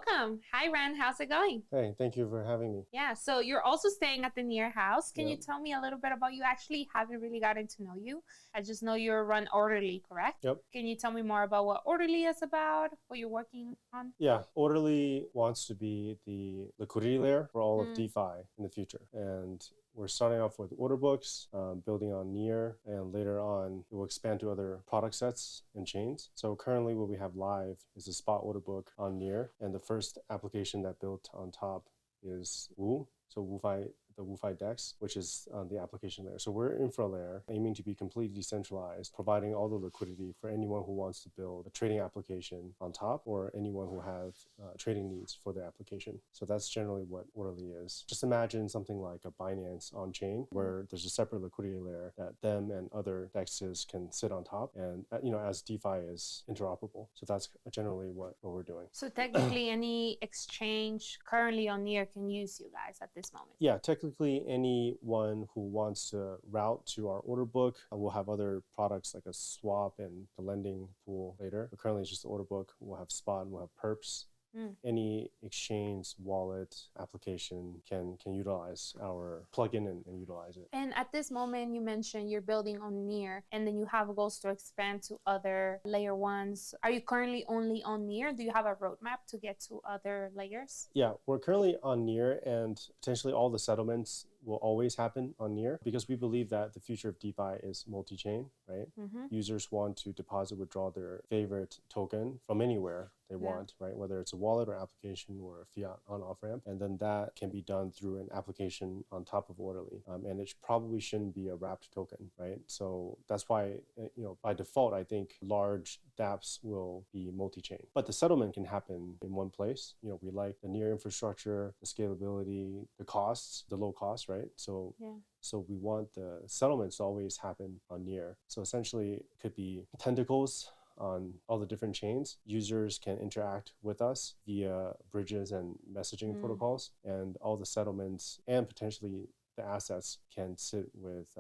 welcome. Hi, Ren. How's it going? Hey, thank you for having me. Yeah, so you're also staying at the near house. Can you Yep. tell me a little bit about you? Actually, haven't really gotten to know you. I just know you're run Orderly, correct? Yep. Can you tell me more about what Orderly is about, what you're working on? Yeah, Orderly wants to be the liquidity layer for all of Mm. DeFi in the future. And we're starting off with order books, building on Near, and later on, it will expand to other product sets and chains. So currently what we have live is a spot order book on Near, and the first application that built on top is Woo. So the WooFi DEX, which is on the application layer. So we're infra layer, aiming to be completely decentralized, providing all the liquidity for anyone who wants to build a trading application on top, or anyone who has trading needs for their application. So that's generally what Orderly is. Just imagine something like a Binance on chain, where there's a separate liquidity layer that them and other DEXs can sit on top, and as DeFi is interoperable. So that's generally what we're doing. So technically, any exchange currently on Near can use you guys at this moment. Yeah, technically anyone who wants to route to our order book will have other products like a swap and the lending pool later. But currently it's just the order book. We'll have spot and we'll have perps. Any exchange wallet application can utilize our plugin and utilize it. And at this moment, you mentioned you're building on Near, and then you have goals to expand to other layer ones. Are you currently only on Near? Do you have a roadmap to get to other layers? Yeah, we're currently on Near, and potentially all the settlements will always happen on Near, because we believe that the future of DeFi is multi-chain, right? Users want to deposit, withdraw their favorite token from anywhere they want, right? Whether it's a wallet or application or a fiat on off ramp. And then that can be done through an application on top of Orderly. And it probably shouldn't be a wrapped token, right? So that's why, by default, I think large dApps will be multi-chain. But the settlement can happen in one place. We like the Near infrastructure, the scalability, the costs, the low cost, right? So we want the settlements to always happen on Near. So essentially, it could be tentacles on all the different chains. Users can interact with us via bridges and messaging protocols, and all the settlements and potentially the assets can sit with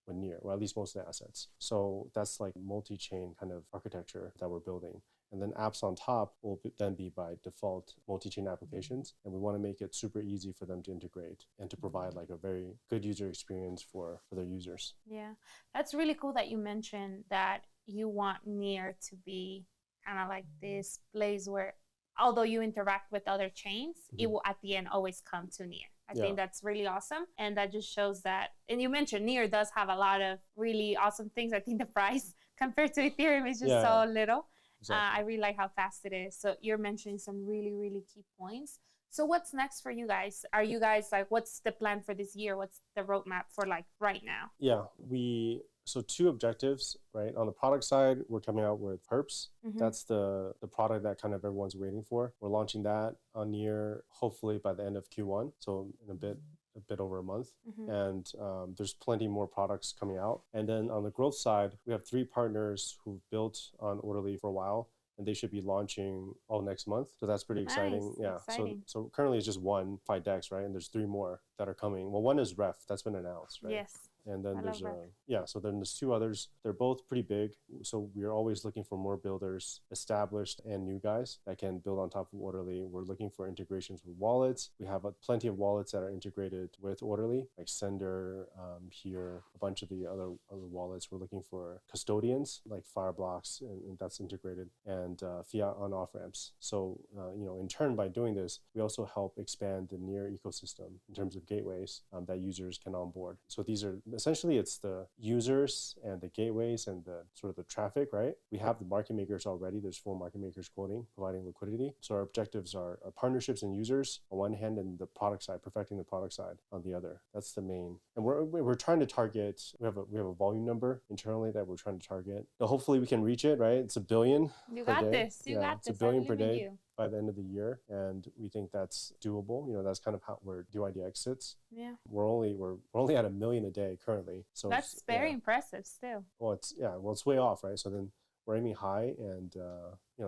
Near, or at least most of the assets. So that's like multi-chain kind of architecture that we're building. And then apps on top will then be by default multi-chain applications. And we want to make it super easy for them to integrate and to provide like a very good user experience for their users. Yeah, that's really cool that you mentioned that you want Near to be kind of like this place where, although you interact with other chains, it will at the end always come to Near. I think that's really awesome. And that just shows that, and you mentioned Near does have a lot of really awesome things. I think the price compared to Ethereum is just so little. Exactly. I really like how fast it is. So you're mentioning some really, really key points. So what's next for you guys? Are you guys like, what's the plan for this year? What's the roadmap for like right now? Yeah, so two objectives, right? On the product side, we're coming out with Perps. That's the product that kind of everyone's waiting for. We're launching that on Near, hopefully by the end of Q1. So in a bit over a month. And there's plenty more products coming out. And then on the growth side, we have 3 partners who've built on Orderly for a while, and they should be launching all next month. So that's pretty exciting. Yeah. Exciting. So currently it's just one WooFi DEX, right? And there's 3 more that are coming. Well, one is Ref, that's been announced, right? Yes. And then so then there's 2 others. They're both pretty big. So we're always looking for more builders, established and new guys that can build on top of Orderly. We're looking for integrations with wallets. We have plenty of wallets that are integrated with Orderly, like Sender, here, a bunch of the other wallets. We're looking for custodians like Fireblocks, and that's integrated, and fiat on off ramps. So, in turn, by doing this, we also help expand the Near ecosystem in terms of gateways that users can onboard. So these are essentially, it's the users and the gateways and the sort of the traffic, right? We have the market makers already. There's 4 market makers quoting, providing liquidity. So our objectives are partnerships and users on one hand, and the product side, perfecting the product side on the other. That's the main. And we're trying to target. We have a volume number internally that we're trying to target. So hopefully we can reach it, right? It's 1 billion. You got this. You got this. It's 1 billion per day by the end of the year, and we think that's doable. That's kind of how where DYDX sits. Yeah. We're only at 1 million a day currently. So that's very impressive still. Well, it's way off, right? So then we're aiming high, and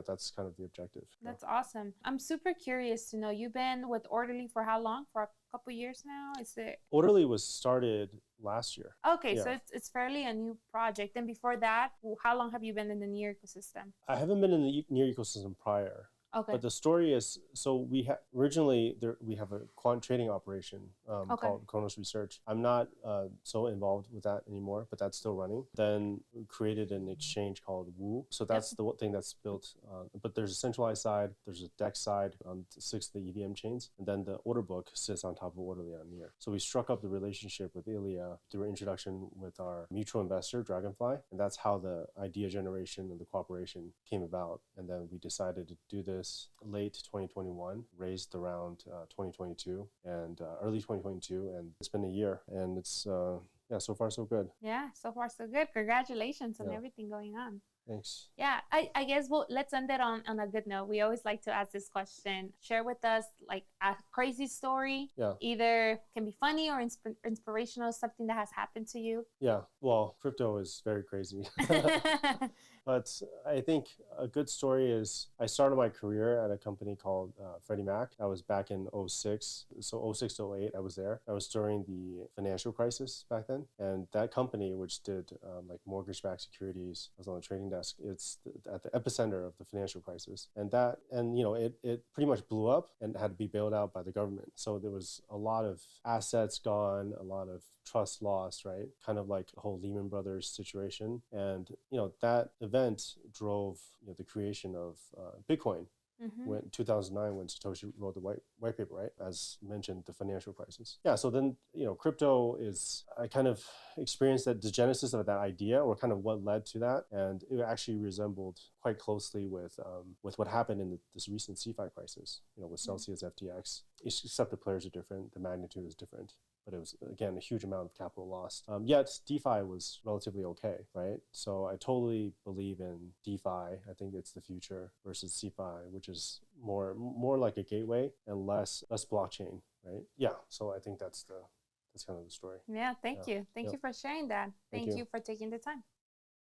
that's kind of the objective. That's awesome. I'm super curious to know, you've been with Orderly for how long? For a couple years now? Is it? Orderly was started last year. Okay, so it's fairly a new project. And before that, how long have you been in the Near ecosystem? I haven't been in the Near ecosystem prior. Okay. But the story is, so we originally we have a quant trading operation called Kronos Research. I'm not so involved with that anymore, but that's still running. Then we created an exchange called Woo. So that's the thing that's built. But there's a centralized side, there's a DEX side on 6 of the EVM chains, and then the order book sits on top of Orderly on Near. So we struck up the relationship with Ilya through introduction with our mutual investor, Dragonfly, and that's how the idea generation and the cooperation came about. And then we decided to do this late 2021, raised around 2022 and early 2022, and it's been a year, and it's so far so good. Yeah, so far so good. Congratulations on everything going on. Thanks. Yeah, I guess let's end it on a good note. We always like to ask this question. Share with us like a crazy story. Yeah. Either can be funny or inspirational, something that has happened to you. Yeah, well, crypto is very crazy. But I think a good story is I started my career at a company called Freddie Mac. That was back in 06. So 06 to 08, I was there. That was during the financial crisis back then. And that company, which did like mortgage-backed securities, was on the trading desk. It's at the epicenter of the financial crisis. And it pretty much blew up and had to be bailed out by the government. So there was a lot of assets gone, a lot of trust lost, right? Kind of like the whole Lehman Brothers situation. And, that event drove the creation of Bitcoin. When 2009, when Satoshi wrote the white paper, right? As mentioned, the financial crisis. Yeah, so then, crypto is, I kind of experienced that the genesis of that idea, or kind of what led to that. And it actually resembled quite closely with what happened in this recent CeFi crisis, with Celsius FTX, except the players are different, the magnitude is different. But it was, again, a huge amount of capital lost. Yet DeFi was relatively okay, right? So I totally believe in DeFi. I think it's the future versus CeFi, which is more like a gateway and less blockchain, right? Yeah. So I think that's kind of the story. Yeah. Thank you. Thank you for sharing that. Thank you for taking the time.